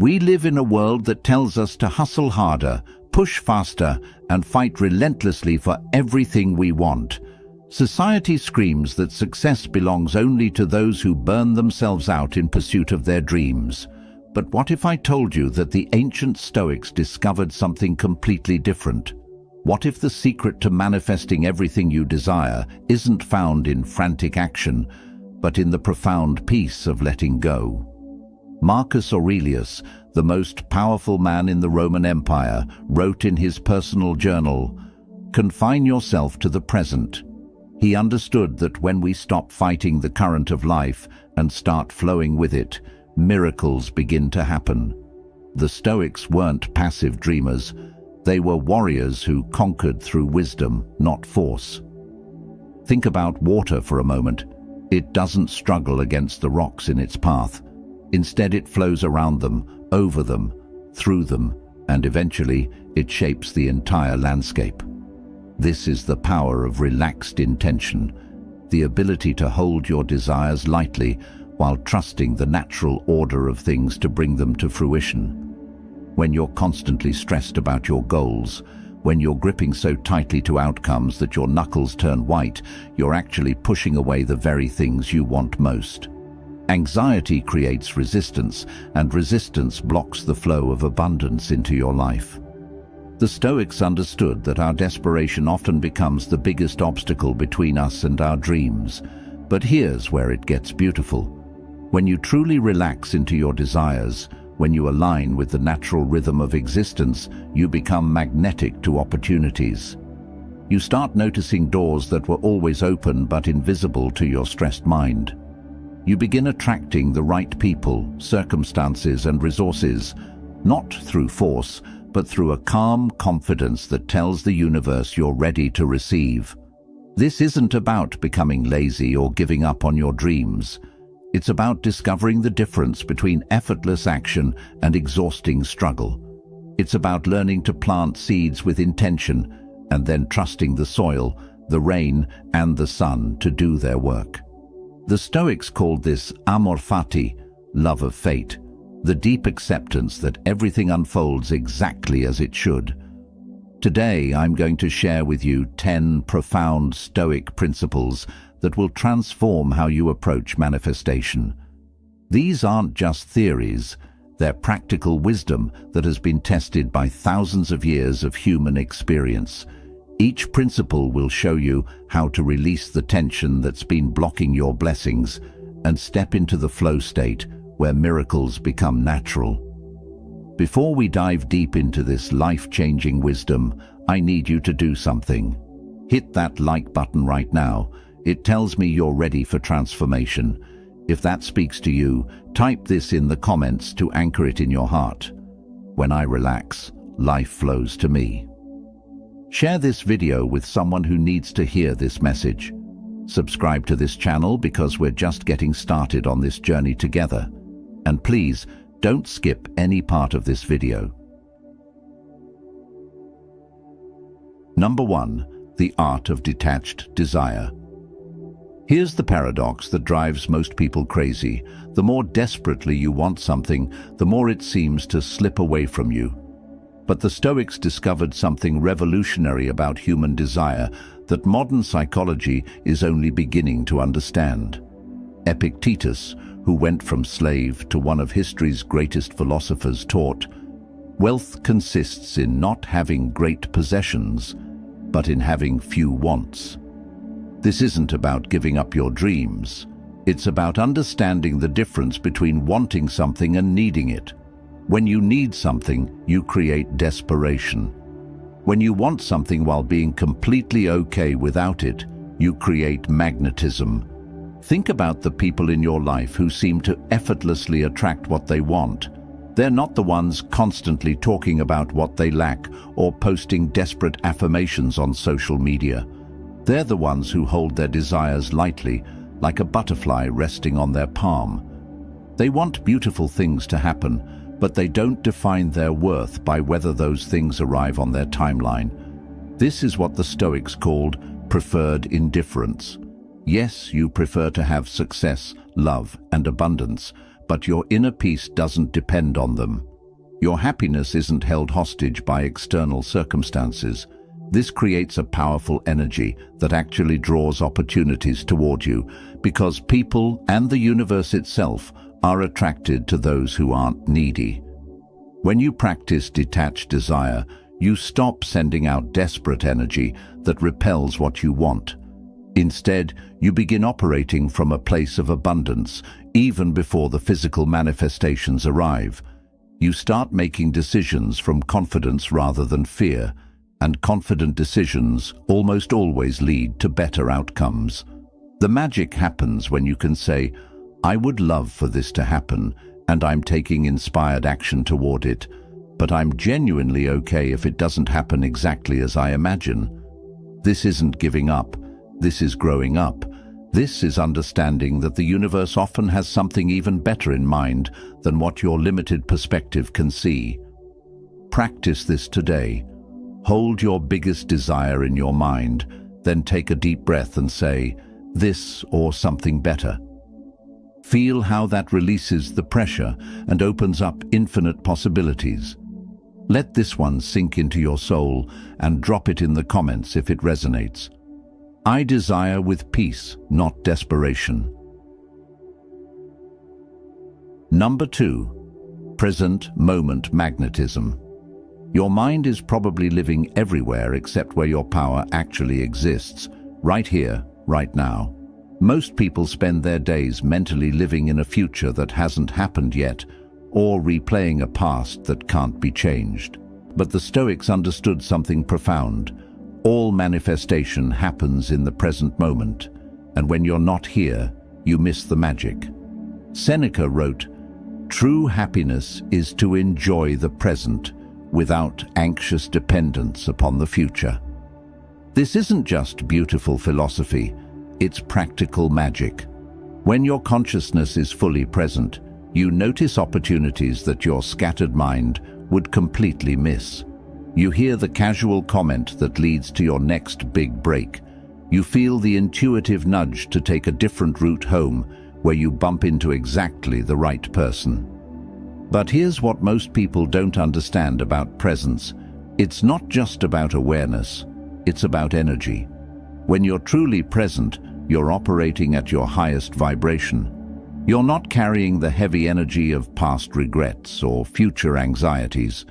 We live in a world that tells us to hustle harder, push faster, and fight relentlessly for everything we want. Society screams that success belongs only to those who burn themselves out in pursuit of their dreams. But what if I told you that the ancient Stoics discovered something completely different? What if the secret to manifesting everything you desire isn't found in frantic action, but in the profound peace of letting go? Marcus Aurelius, the most powerful man in the Roman Empire, wrote in his personal journal, "Confine yourself to the present." He understood that when we stop fighting the current of life and start flowing with it, miracles begin to happen. The Stoics weren't passive dreamers. They were warriors who conquered through wisdom, not force. Think about water for a moment. It doesn't struggle against the rocks in its path. Instead, it flows around them, over them, through them, and eventually it shapes the entire landscape. This is the power of relaxed intention, the ability to hold your desires lightly while trusting the natural order of things to bring them to fruition. When you're constantly stressed about your goals, when you're gripping so tightly to outcomes that your knuckles turn white, you're actually pushing away the very things you want most. Anxiety creates resistance, and resistance blocks the flow of abundance into your life. The Stoics understood that our desperation often becomes the biggest obstacle between us and our dreams. But here's where it gets beautiful. When you truly relax into your desires, when you align with the natural rhythm of existence, you become magnetic to opportunities. You start noticing doors that were always open but invisible to your stressed mind. You begin attracting the right people, circumstances, and resources, not through force, but through a calm confidence that tells the universe you're ready to receive. This isn't about becoming lazy or giving up on your dreams. It's about discovering the difference between effortless action and exhausting struggle. It's about learning to plant seeds with intention and then trusting the soil, the rain, and the sun to do their work. The Stoics called this amor fati, love of fate, the deep acceptance that everything unfolds exactly as it should. Today, I'm going to share with you 10 profound Stoic principles that will transform how you approach manifestation. These aren't just theories, they're practical wisdom that has been tested by thousands of years of human experience. Each principle will show you how to release the tension that's been blocking your blessings and step into the flow state where miracles become natural. Before we dive deep into this life-changing wisdom, I need you to do something. Hit that like button right now. It tells me you're ready for transformation. If that speaks to you, type this in the comments to anchor it in your heart. When I relax, life flows to me. Share this video with someone who needs to hear this message. Subscribe to this channel because we're just getting started on this journey together. And please, don't skip any part of this video. Number 1. The art of detached desire. Here's the paradox that drives most people crazy. The more desperately you want something, the more it seems to slip away from you. But the Stoics discovered something revolutionary about human desire that modern psychology is only beginning to understand. Epictetus, who went from slave to one of history's greatest philosophers, taught, "Wealth consists in not having great possessions, but in having few wants." This isn't about giving up your dreams. It's about understanding the difference between wanting something and needing it. When you need something, you create desperation. When you want something while being completely okay without it, you create magnetism. Think about the people in your life who seem to effortlessly attract what they want. They're not the ones constantly talking about what they lack or posting desperate affirmations on social media. They're the ones who hold their desires lightly, like a butterfly resting on their palm. They want beautiful things to happen, but they don't define their worth by whether those things arrive on their timeline. This is what the Stoics called preferred indifference. Yes, you prefer to have success, love, and abundance, but your inner peace doesn't depend on them. Your happiness isn't held hostage by external circumstances. This creates a powerful energy that actually draws opportunities toward you, because people and the universe itself are attracted to those who aren't needy. When you practice detached desire, you stop sending out desperate energy that repels what you want. Instead, you begin operating from a place of abundance, even before the physical manifestations arrive. You start making decisions from confidence rather than fear, and confident decisions almost always lead to better outcomes. The magic happens when you can say, "I would love for this to happen, and I'm taking inspired action toward it, but I'm genuinely okay if it doesn't happen exactly as I imagine." This isn't giving up. This is growing up. This is understanding that the universe often has something even better in mind than what your limited perspective can see. Practice this today. Hold your biggest desire in your mind, then take a deep breath and say, "This or something better." Feel how that releases the pressure and opens up infinite possibilities. Let this one sink into your soul and drop it in the comments if it resonates. I desire with peace, not desperation. Number 2. Present moment magnetism. Your mind is probably living everywhere except where your power actually exists, right here, right now. Most people spend their days mentally living in a future that hasn't happened yet, or replaying a past that can't be changed. But the Stoics understood something profound. All manifestation happens in the present moment, and when you're not here, you miss the magic. Seneca wrote, "True happiness is to enjoy the present without anxious dependence upon the future." This isn't just beautiful philosophy, it's practical magic. When your consciousness is fully present, you notice opportunities that your scattered mind would completely miss. You hear the casual comment that leads to your next big break. You feel the intuitive nudge to take a different route home, where you bump into exactly the right person. But here's what most people don't understand about presence. It's not just about awareness, it's about energy. When you're truly present, you're operating at your highest vibration. You're not carrying the heavy energy of past regrets or future anxieties.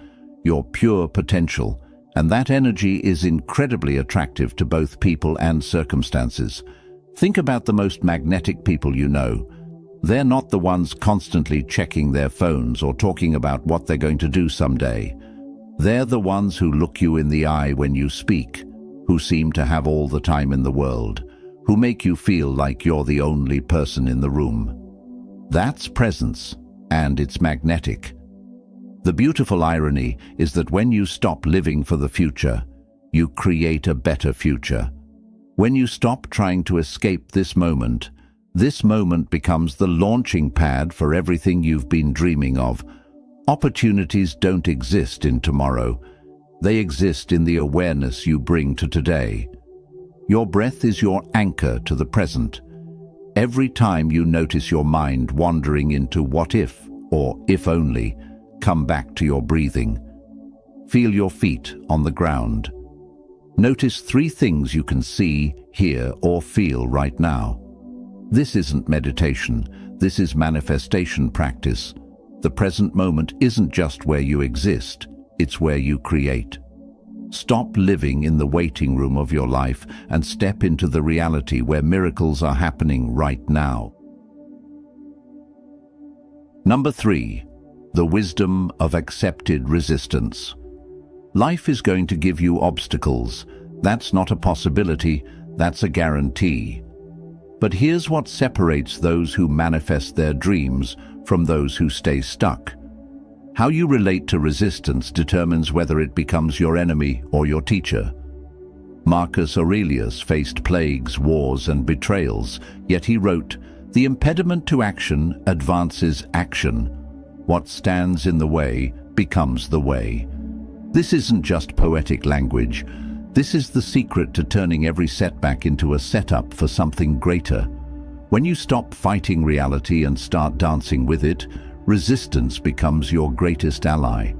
Your pure potential, and that energy is incredibly attractive to both people and circumstances. Think about the most magnetic people you know. They're not the ones constantly checking their phones or talking about what they're going to do someday. They're the ones who look you in the eye when you speak, who seem to have all the time in the world, who make you feel like you're the only person in the room. That's presence, and it's magnetic. The beautiful irony is that when you stop living for the future, you create a better future. When you stop trying to escape this moment becomes the launching pad for everything you've been dreaming of. Opportunities don't exist in tomorrow. They exist in the awareness you bring to today. Your breath is your anchor to the present. Every time you notice your mind wandering into what if or if only, come back to your breathing. Feel your feet on the ground. Notice 3 things you can see, hear, or feel right now. This isn't meditation, this is manifestation practice. The present moment isn't just where you exist, it's where you create. Stop living in the waiting room of your life and step into the reality where miracles are happening right now. Number 3. The wisdom of accepted resistance. Life is going to give you obstacles. That's not a possibility, that's a guarantee. But here's what separates those who manifest their dreams from those who stay stuck. How you relate to resistance determines whether it becomes your enemy or your teacher. Marcus Aurelius faced plagues, wars, and betrayals, yet he wrote, "The impediment to action advances action. What stands in the way becomes the way." This isn't just poetic language. This is the secret to turning every setback into a setup for something greater. When you stop fighting reality and start dancing with it, resistance becomes your greatest ally.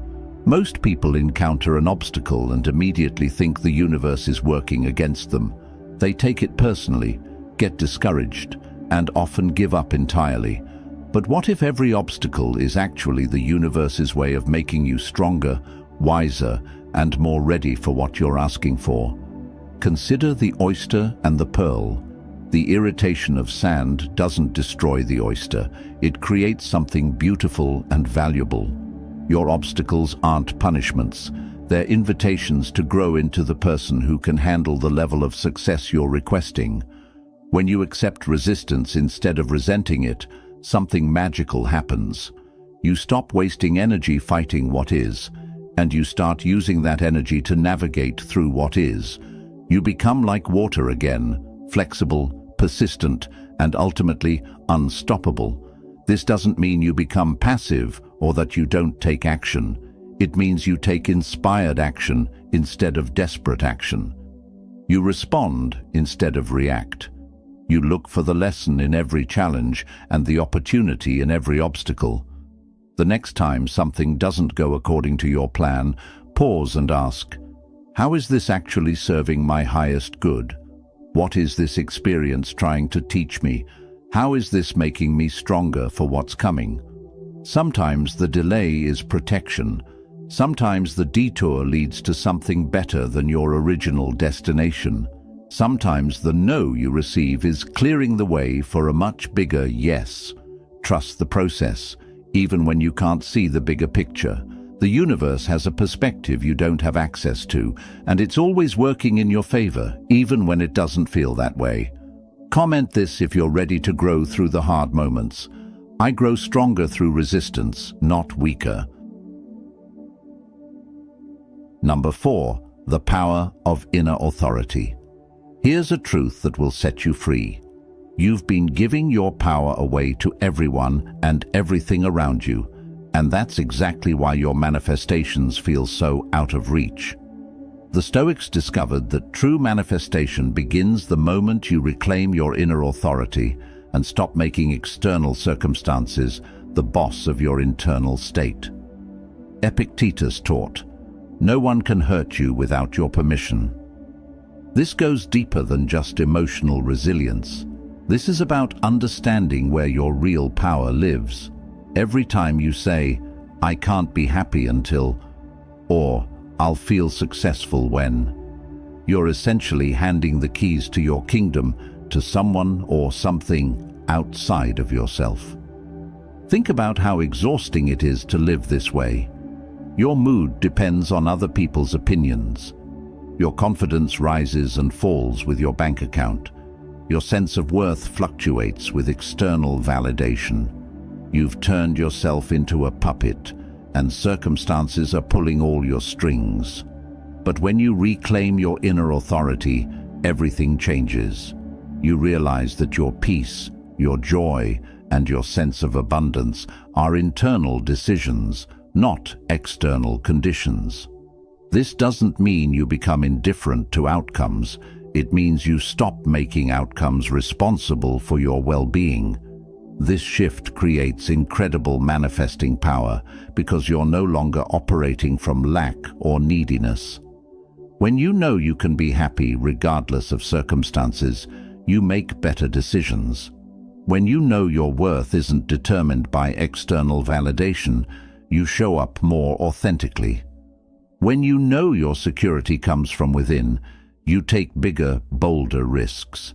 Most people encounter an obstacle and immediately think the universe is working against them. They take it personally, get discouraged, and often give up entirely. But what if every obstacle is actually the universe's way of making you stronger, wiser, and more ready for what you're asking for? Consider the oyster and the pearl. The irritation of sand doesn't destroy the oyster. It creates something beautiful and valuable. Your obstacles aren't punishments. They're invitations to grow into the person who can handle the level of success you're requesting. When you accept resistance instead of resenting it, something magical happens. You stop wasting energy fighting what is, and you start using that energy to navigate through what is. You become like water again, flexible, persistent, and ultimately unstoppable. This doesn't mean you become passive or that you don't take action. It means you take inspired action instead of desperate action. You respond instead of react. You look for the lesson in every challenge and the opportunity in every obstacle. The next time something doesn't go according to your plan, pause and ask, how is this actually serving my highest good? What is this experience trying to teach me? How is this making me stronger for what's coming? Sometimes the delay is protection. Sometimes the detour leads to something better than your original destination. Sometimes the no you receive is clearing the way for a much bigger yes. Trust the process, even when you can't see the bigger picture. The universe has a perspective you don't have access to, and it's always working in your favor, even when it doesn't feel that way. Comment this if you're ready to grow through the hard moments. I grow stronger through resistance, not weaker. Number 4, the power of inner authority. Here's a truth that will set you free. You've been giving your power away to everyone and everything around you, and that's exactly why your manifestations feel so out of reach. The Stoics discovered that true manifestation begins the moment you reclaim your inner authority and stop making external circumstances the boss of your internal state. Epictetus taught, "No one can hurt you without your permission." This goes deeper than just emotional resilience. This is about understanding where your real power lives. Every time you say, "I can't be happy until," or "I'll feel successful when," you're essentially handing the keys to your kingdom to someone or something outside of yourself. Think about how exhausting it is to live this way. Your mood depends on other people's opinions. Your confidence rises and falls with your bank account. Your sense of worth fluctuates with external validation. You've turned yourself into a puppet, and circumstances are pulling all your strings. But when you reclaim your inner authority, everything changes. You realize that your peace, your joy, and your sense of abundance are internal decisions, not external conditions. This doesn't mean you become indifferent to outcomes. It means you stop making outcomes responsible for your well-being. This shift creates incredible manifesting power because you're no longer operating from lack or neediness. When you know you can be happy regardless of circumstances, you make better decisions. When you know your worth isn't determined by external validation, you show up more authentically. When you know your security comes from within, you take bigger, bolder risks.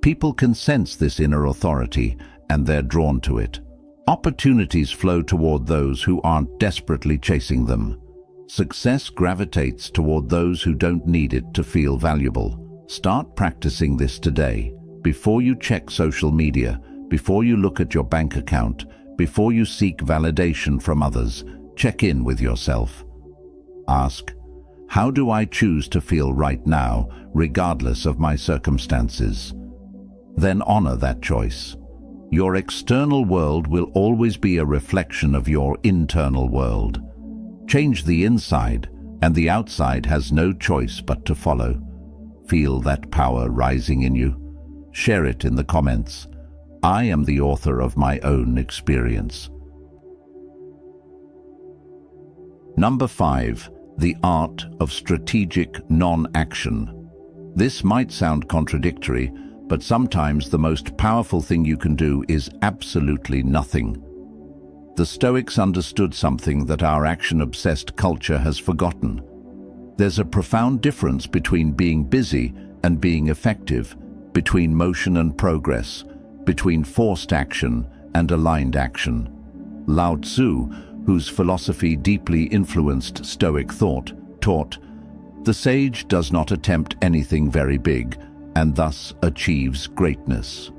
People can sense this inner authority, and they're drawn to it. Opportunities flow toward those who aren't desperately chasing them. Success gravitates toward those who don't need it to feel valuable. Start practicing this today. Before you check social media, before you look at your bank account, before you seek validation from others, check in with yourself. Ask, how do I choose to feel right now, regardless of my circumstances? Then honor that choice. Your external world will always be a reflection of your internal world. Change the inside, and the outside has no choice but to follow. Feel that power rising in you? Share it in the comments. I am the author of my own experience. Number 5. The art of strategic non-action. This might sound contradictory, but sometimes the most powerful thing you can do is absolutely nothing. The Stoics understood something that our action-obsessed culture has forgotten. There's a profound difference between being busy and being effective, between motion and progress, between forced action and aligned action. Lao Tzu, whose philosophy deeply influenced Stoic thought, taught, "The sage does not attempt anything very big, and thus achieves greatness."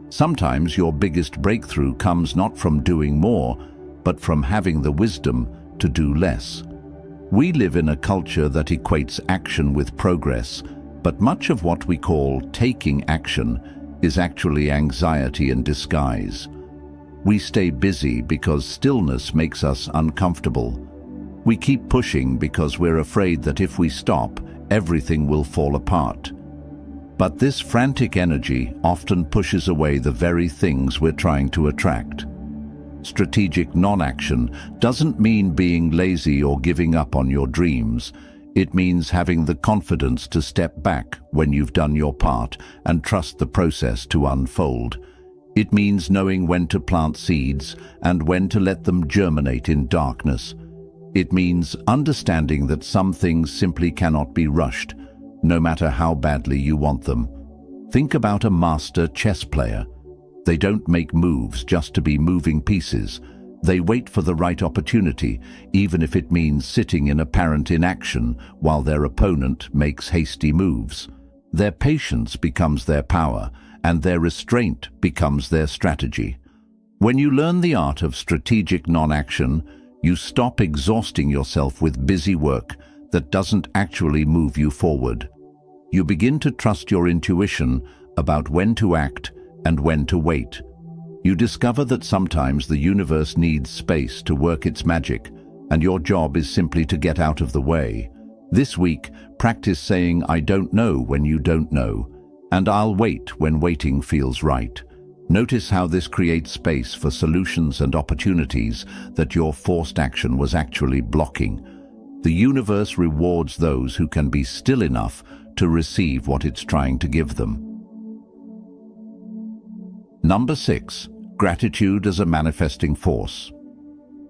Sometimes your biggest breakthrough comes not from doing more, but from having the wisdom to do less. We live in a culture that equates action with progress, but much of what we call taking action is actually anxiety in disguise. We stay busy because stillness makes us uncomfortable. We keep pushing because we're afraid that if we stop, everything will fall apart. But this frantic energy often pushes away the very things we're trying to attract. Strategic non-action doesn't mean being lazy or giving up on your dreams. It means having the confidence to step back when you've done your part and trust the process to unfold. It means knowing when to plant seeds and when to let them germinate in darkness. It means understanding that some things simply cannot be rushed, no matter how badly you want them. Think about a master chess player. They don't make moves just to be moving pieces. They wait for the right opportunity, even if it means sitting in apparent inaction while their opponent makes hasty moves. Their patience becomes their power, and their restraint becomes their strategy. When you learn the art of strategic non-action, you stop exhausting yourself with busy work that doesn't actually move you forward. You begin to trust your intuition about when to act and when to wait. You discover that sometimes the universe needs space to work its magic, and your job is simply to get out of the way. This week, practice saying, "I don't know" when you don't know, and "I'll wait" when waiting feels right. Notice how this creates space for solutions and opportunities that your forced action was actually blocking. The universe rewards those who can be still enough to receive what it's trying to give them. Number 6. Gratitude as a manifesting force.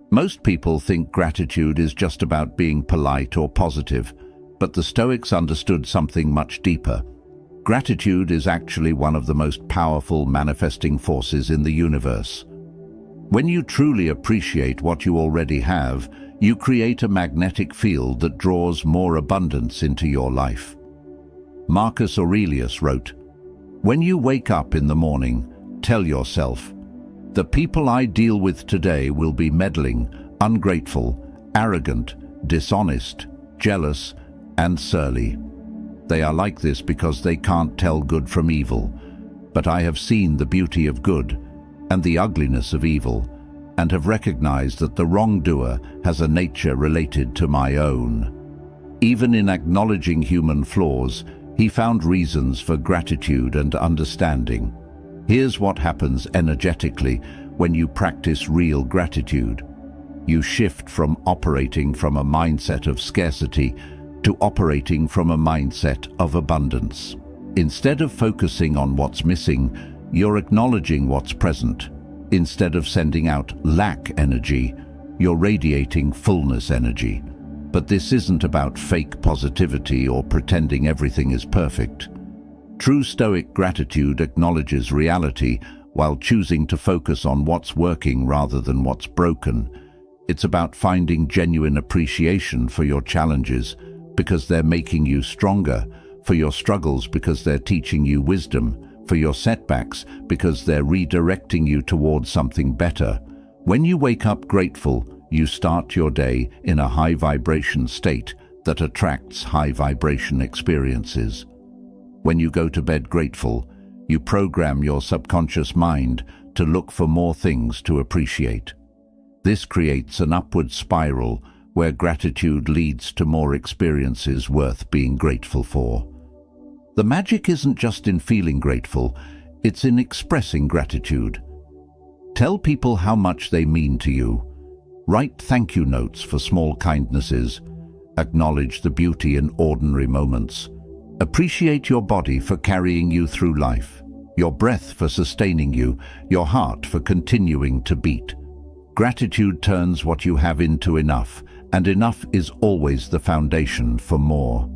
Most people think gratitude is just about being polite or positive, but the Stoics understood something much deeper. Gratitude is actually one of the most powerful manifesting forces in the universe. When you truly appreciate what you already have, you create a magnetic field that draws more abundance into your life. Marcus Aurelius wrote, "When you wake up in the morning, tell yourself, 'The people I deal with today will be meddling, ungrateful, arrogant, dishonest, jealous, and surly. They are like this because they can't tell good from evil. But I have seen the beauty of good and the ugliness of evil, and have recognized that the wrongdoer has a nature related to my own.' Even in acknowledging human flaws, he found reasons for gratitude and understanding. Here's what happens energetically when you practice real gratitude. You shift from operating from a mindset of scarcity to operating from a mindset of abundance. Instead of focusing on what's missing, you're acknowledging what's present. Instead of sending out lack energy, you're radiating fullness energy. But this isn't about fake positivity or pretending everything is perfect. True Stoic gratitude acknowledges reality while choosing to focus on what's working rather than what's broken. It's about finding genuine appreciation for your challenges because they're making you stronger, for your struggles because they're teaching you wisdom, for your setbacks because they're redirecting you towards something better. When you wake up grateful, you start your day in a high vibration state that attracts high vibration experiences. When you go to bed grateful, you program your subconscious mind to look for more things to appreciate. This creates an upward spiral where gratitude leads to more experiences worth being grateful for. The magic isn't just in feeling grateful, it's in expressing gratitude. Tell people how much they mean to you. Write thank you notes for small kindnesses. Acknowledge the beauty in ordinary moments. Appreciate your body for carrying you through life, your breath for sustaining you, your heart for continuing to beat. Gratitude turns what you have into enough, and enough is always the foundation for more.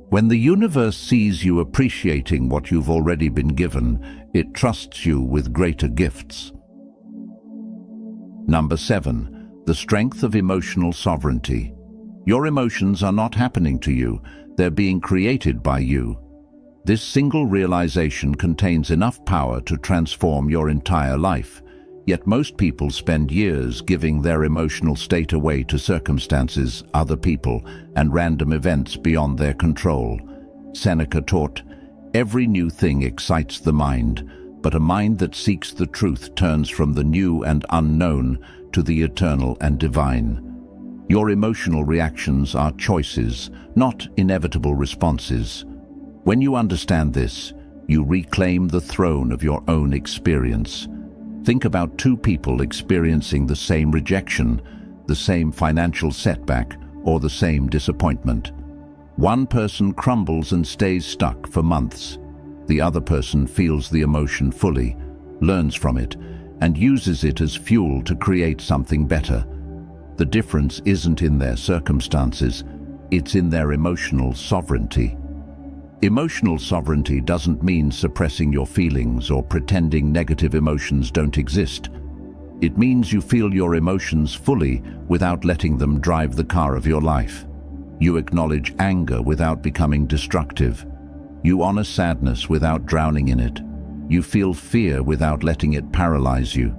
When the universe sees you appreciating what you've already been given, it trusts you with greater gifts. Number 7. The strength of emotional sovereignty. Your emotions are not happening to you, they're being created by you. This single realization contains enough power to transform your entire life. Yet most people spend years giving their emotional state away to circumstances, other people, and random events beyond their control. Seneca taught, "Every new thing excites the mind, but a mind that seeks the truth turns from the new and unknown to the eternal and divine." Your emotional reactions are choices, not inevitable responses. When you understand this, you reclaim the throne of your own experience. Think about two people experiencing the same rejection, the same financial setback, or the same disappointment. One person crumbles and stays stuck for months. The other person feels the emotion fully, learns from it, and uses it as fuel to create something better. The difference isn't in their circumstances, it's in their emotional sovereignty. Emotional sovereignty doesn't mean suppressing your feelings or pretending negative emotions don't exist. It means you feel your emotions fully without letting them drive the car of your life. You acknowledge anger without becoming destructive. You honor sadness without drowning in it. You feel fear without letting it paralyze you.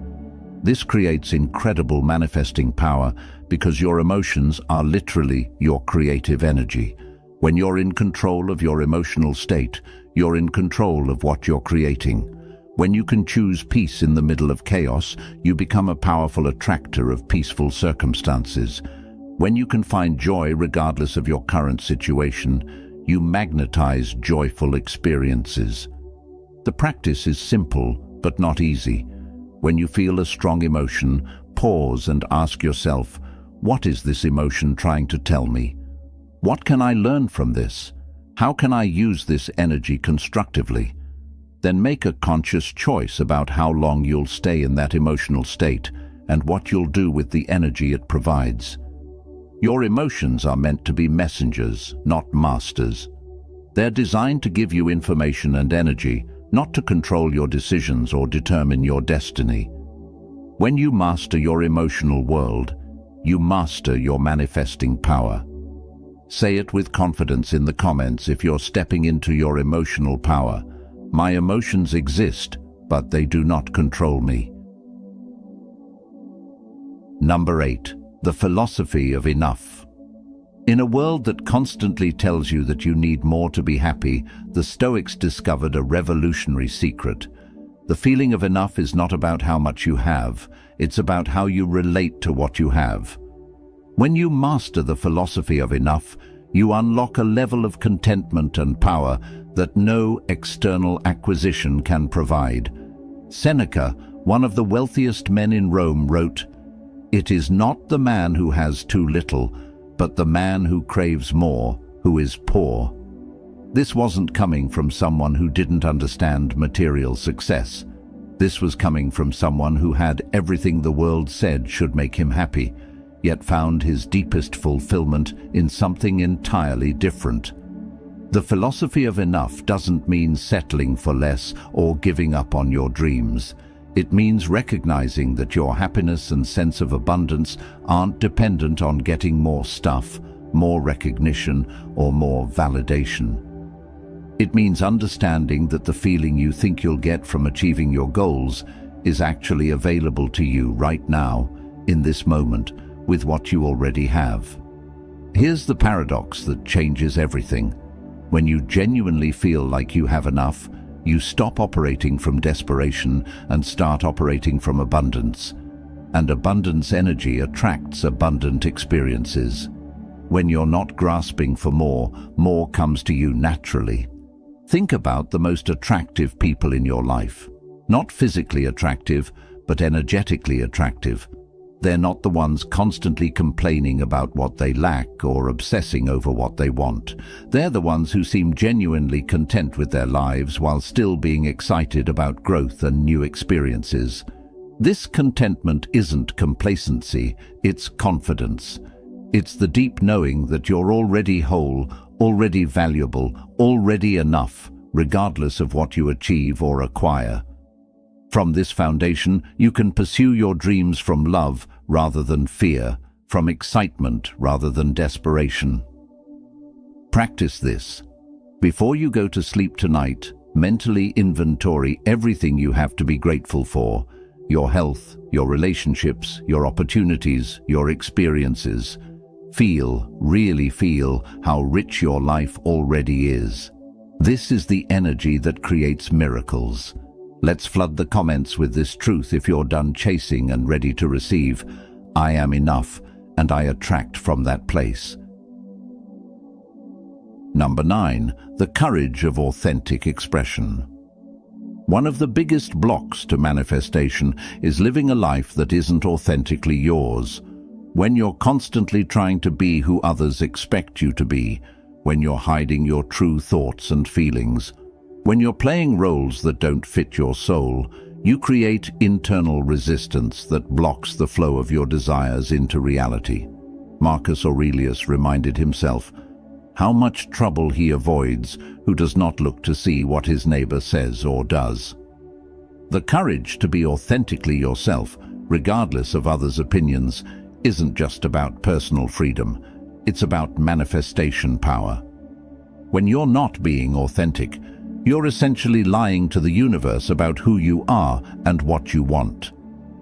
This creates incredible manifesting power because your emotions are literally your creative energy. When you're in control of your emotional state, you're in control of what you're creating. When you can choose peace in the middle of chaos, you become a powerful attractor of peaceful circumstances. When you can find joy regardless of your current situation, you magnetize joyful experiences. The practice is simple, but not easy. When you feel a strong emotion, pause and ask yourself, what is this emotion trying to tell me? What can I learn from this? How can I use this energy constructively? Then make a conscious choice about how long you'll stay in that emotional state and what you'll do with the energy it provides. Your emotions are meant to be messengers, not masters. They're designed to give you information and energy, not to control your decisions or determine your destiny. When you master your emotional world, you master your manifesting power. Say it with confidence in the comments if you're stepping into your emotional power. My emotions exist, but they do not control me. Number 8. The philosophy of enough. In a world that constantly tells you that you need more to be happy, the Stoics discovered a revolutionary secret. The feeling of enough is not about how much you have, it's about how you relate to what you have. When you master the philosophy of enough, you unlock a level of contentment and power that no external acquisition can provide. Seneca, one of the wealthiest men in Rome, wrote, "It is not the man who has too little, but the man who craves more, who is poor." This wasn't coming from someone who didn't understand material success. This was coming from someone who had everything the world said should make him happy, yet found his deepest fulfillment in something entirely different. The philosophy of enough doesn't mean settling for less or giving up on your dreams. It means recognizing that your happiness and sense of abundance aren't dependent on getting more stuff, more recognition, or more validation. It means understanding that the feeling you think you'll get from achieving your goals is actually available to you right now, in this moment, with what you already have. Here's the paradox that changes everything. When you genuinely feel like you have enough, you stop operating from desperation and start operating from abundance. And abundance energy attracts abundant experiences. When you're not grasping for more, more comes to you naturally. Think about the most attractive people in your life. Not physically attractive, but energetically attractive. They're not the ones constantly complaining about what they lack or obsessing over what they want. They're the ones who seem genuinely content with their lives while still being excited about growth and new experiences. This contentment isn't complacency, it's confidence. It's the deep knowing that you're already whole, already valuable, already enough, regardless of what you achieve or acquire. From this foundation, you can pursue your dreams from love rather than fear, from excitement rather than desperation. Practice this. Before you go to sleep tonight, mentally inventory everything you have to be grateful for: your health, your relationships, your opportunities, your experiences. Feel, really feel, how rich your life already is. This is the energy that creates miracles. Let's flood the comments with this truth if you're done chasing and ready to receive. I am enough, and I attract from that place. Number 9, the courage of authentic expression. One of the biggest blocks to manifestation is living a life that isn't authentically yours. When you're constantly trying to be who others expect you to be, when you're hiding your true thoughts and feelings, when you're playing roles that don't fit your soul, you create internal resistance that blocks the flow of your desires into reality. Marcus Aurelius reminded himself how much trouble he avoids who does not look to see what his neighbor says or does. The courage to be authentically yourself, regardless of others' opinions, isn't just about personal freedom. It's about manifestation power. When you're not being authentic, you're essentially lying to the universe about who you are and what you want.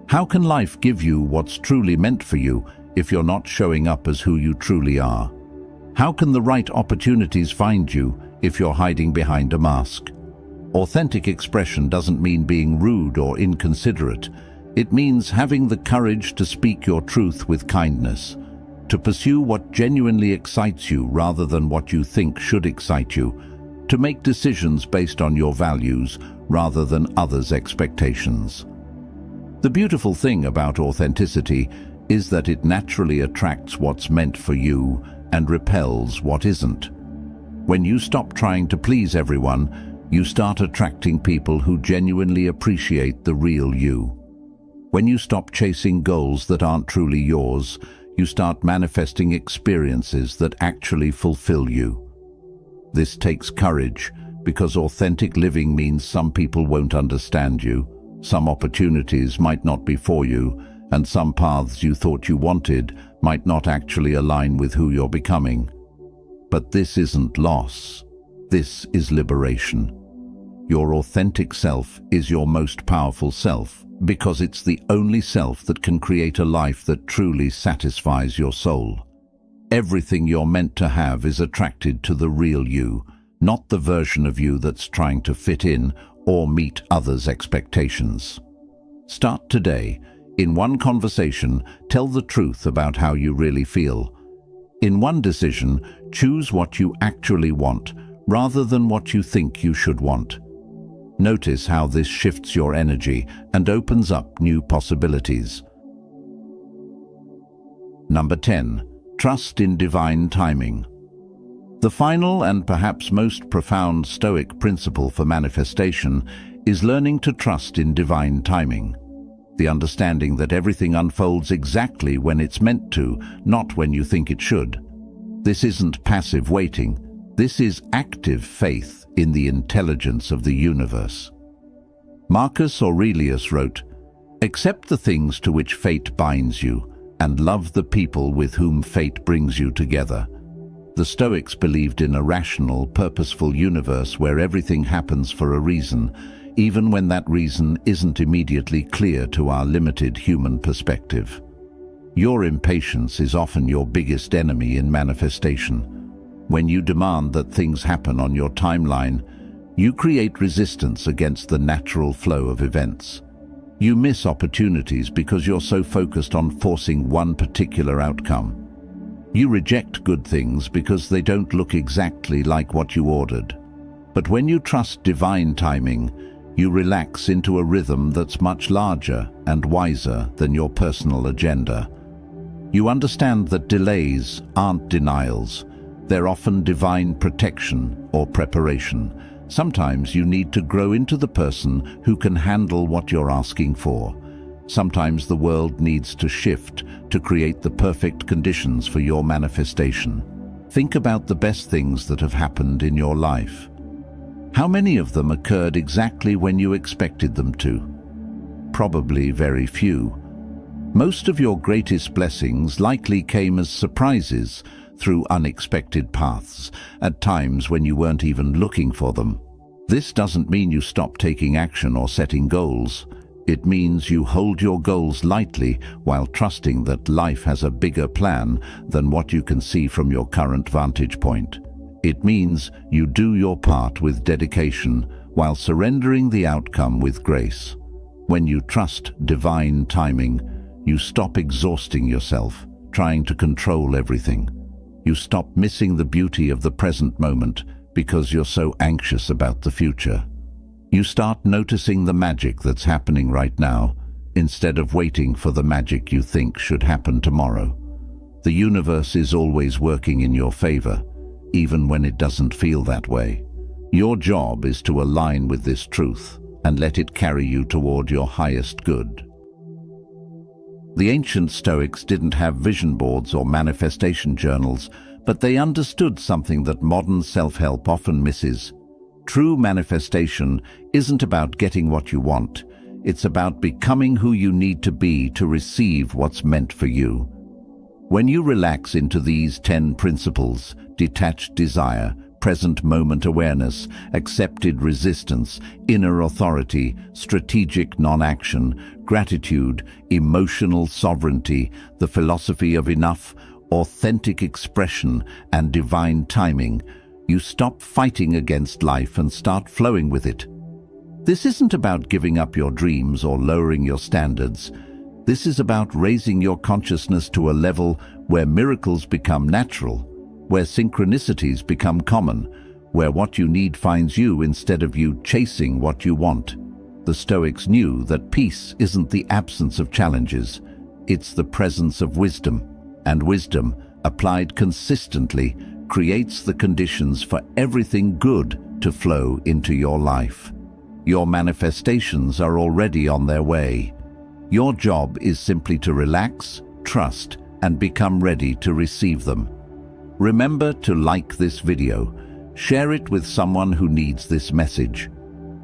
How can life give you what's truly meant for you if you're not showing up as who you truly are? How can the right opportunities find you if you're hiding behind a mask? Authentic expression doesn't mean being rude or inconsiderate. It means having the courage to speak your truth with kindness, to pursue what genuinely excites you rather than what you think should excite you, to make decisions based on your values rather than others' expectations. The beautiful thing about authenticity is that it naturally attracts what's meant for you and repels what isn't. When you stop trying to please everyone, you start attracting people who genuinely appreciate the real you. When you stop chasing goals that aren't truly yours, you start manifesting experiences that actually fulfill you. This takes courage, because authentic living means some people won't understand you, some opportunities might not be for you, and some paths you thought you wanted might not actually align with who you're becoming. But this isn't loss. This is liberation. Your authentic self is your most powerful self, because it's the only self that can create a life that truly satisfies your soul. Everything you're meant to have is attracted to the real you, not the version of you that's trying to fit in or meet others' expectations. Start today. In one conversation, tell the truth about how you really feel. In one decision, choose what you actually want, rather than what you think you should want. Notice how this shifts your energy and opens up new possibilities. Number 10. Trust in divine timing. The final and perhaps most profound Stoic principle for manifestation is learning to trust in divine timing. The understanding that everything unfolds exactly when it's meant to, not when you think it should. This isn't passive waiting. This is active faith in the intelligence of the universe. Marcus Aurelius wrote, "Accept the things to which fate binds you, and love the people with whom fate brings you together." The Stoics believed in a rational, purposeful universe where everything happens for a reason, even when that reason isn't immediately clear to our limited human perspective. Your impatience is often your biggest enemy in manifestation. When you demand that things happen on your timeline, you create resistance against the natural flow of events. You miss opportunities because you're so focused on forcing one particular outcome. You reject good things because they don't look exactly like what you ordered. But when you trust divine timing, You relax into a rhythm that's much larger and wiser than your personal agenda. You understand that delays aren't denials. They're often divine protection or preparation. Sometimes you need to grow into the person who can handle what you're asking for. Sometimes the world needs to shift to create the perfect conditions for your manifestation. Think about the best things that have happened in your life. How many of them occurred exactly when you expected them to? Probably very few. Most of your greatest blessings likely came as surprises through unexpected paths, at times when you weren't even looking for them. This doesn't mean you stop taking action or setting goals. It means you hold your goals lightly while trusting that life has a bigger plan than what you can see from your current vantage point. It means you do your part with dedication while surrendering the outcome with grace. When you trust divine timing, you stop exhausting yourself, trying to control everything. You stop missing the beauty of the present moment because you're so anxious about the future. You start noticing the magic that's happening right now, instead of waiting for the magic you think should happen tomorrow. The universe is always working in your favor, even when it doesn't feel that way. Your job is to align with this truth and let it carry you toward your highest good. The ancient Stoics didn't have vision boards or manifestation journals, but they understood something that modern self-help often misses. True manifestation isn't about getting what you want. It's about becoming who you need to be to receive what's meant for you. When you relax into these 10 principles, detached desire, present moment awareness, accepted resistance, inner authority, strategic non-action, gratitude, emotional sovereignty, the philosophy of enough, authentic expression, and divine timing, you stop fighting against life and start flowing with it. This isn't about giving up your dreams or lowering your standards. This is about raising your consciousness to a level where miracles become natural, where synchronicities become common, where what you need finds you instead of you chasing what you want. The Stoics knew that peace isn't the absence of challenges, it's the presence of wisdom, and wisdom, applied consistently, creates the conditions for everything good to flow into your life. Your manifestations are already on their way. Your job is simply to relax, trust, and become ready to receive them. Remember to like this video, share it with someone who needs this message.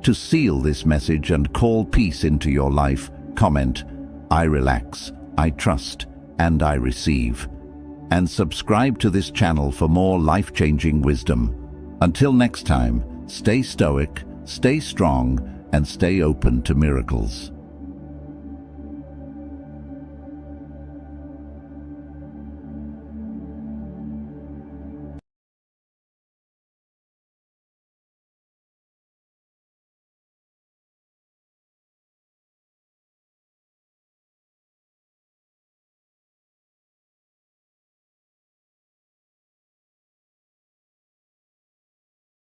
To seal this message and call peace into your life, comment, "I relax, I trust, and I receive." And subscribe to this channel for more life-changing wisdom. Until next time, stay stoic, stay strong, and stay open to miracles.